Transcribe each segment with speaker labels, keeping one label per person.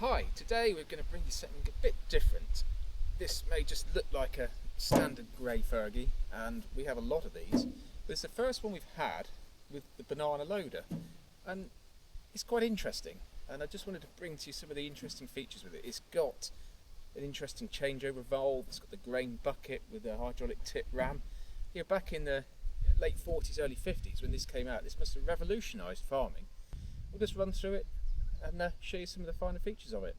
Speaker 1: Hi, today we're going to bring you something a bit different. This may just look like a standard grey Fergie, and we have a lot of these, but it's the first one we've had with the Banana Loader, and it's quite interesting, and I just wanted to bring to you some of the interesting features with it. It's got an interesting changeover valve, it's got the grain bucket with a hydraulic tip ram. Back in the late 40s, early 50s when this came out, this must have revolutionised farming. We'll just run through it and show you some of the finer features of it.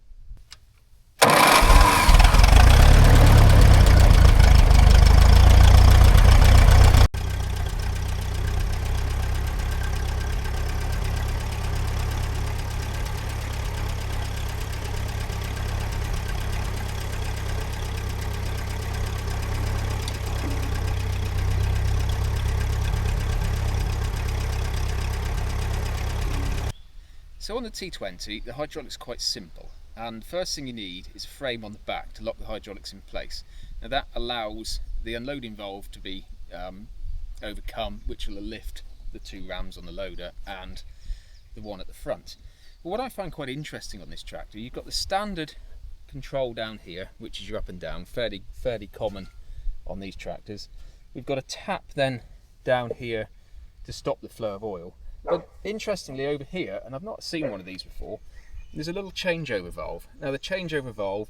Speaker 1: So on the T20, the hydraulics are quite simple, and first thing you need is a frame on the back to lock the hydraulics in place. Now that allows the unloading valve to be overcome, which will lift the two rams on the loader and the one at the front. But what I find quite interesting on this tractor, you've got the standard control down here, which is your up and down, fairly common on these tractors. We've got a tap then down here to stop the flow of oil. But interestingly over here, and I've not seen one of these before, there's a little changeover valve. Now the changeover valve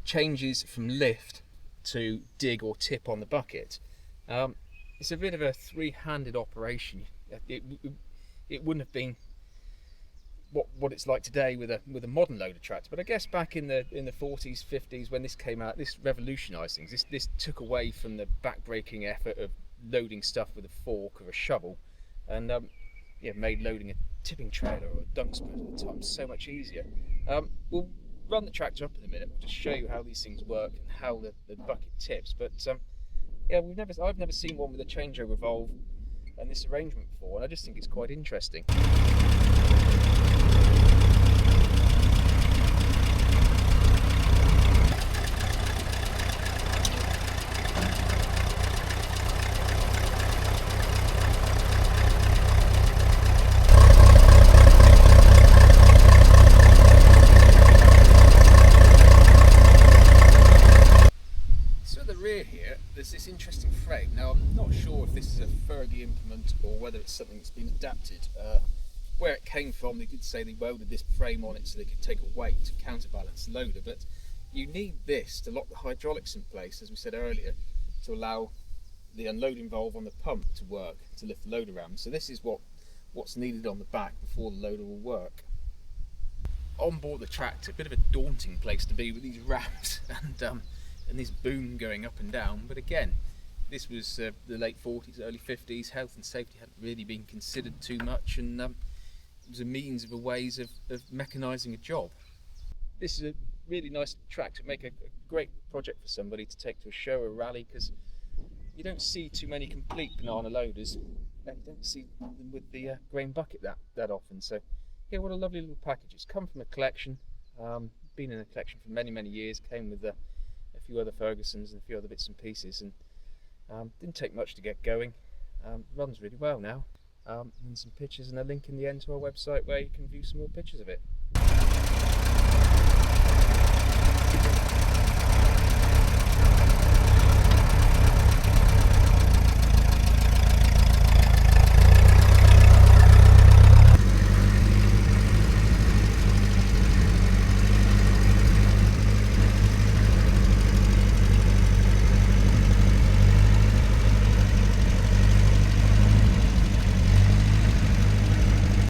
Speaker 1: changes from lift to dig or tip on the bucket. It's a bit of a three-handed operation. It wouldn't have been what it's like today with a modern loader tractor, but I guess back in the 40s, 50s when this came out, this revolutionised things. This took away from the back-breaking effort of loading stuff with a fork or a shovel, and made loading a tipping trailer or a dung spreader at the time so much easier. We'll run the tractor up in a minute. We'll just show you how these things work and how the bucket tips. But I've never seen one with a changeover valve and this arrangement before, and I just think it's quite interesting. Here, there's this interesting frame. Now I'm not sure if this is a Fergie implement or whether it's something that's been adapted. Where it came from, they did say they welded this frame on it so they could take a weight to counterbalance the loader, but you need this to lock the hydraulics in place, as we said earlier, to allow the unloading valve on the pump to work, to lift the loader around. So this is what's needed on the back before the loader will work. On board the tractor, a bit of a daunting place to be with these rams and this boom going up and down, but again, this was the late 40s, early 50s. Health and safety hadn't really been considered too much, and it was a means of a ways of mechanising a job. This is a really nice tractor, make a great project for somebody to take to a show or a rally, because you don't see too many complete banana loaders, and you don't see them with the grain bucket that often. So yeah, what a lovely little package. It's come from a collection, been in a collection for many years, came with a few other Fergusons and a few other bits and pieces, and didn't take much to get going. Runs really well now, and some pictures and a link in the end to our website where you can view some more pictures of it.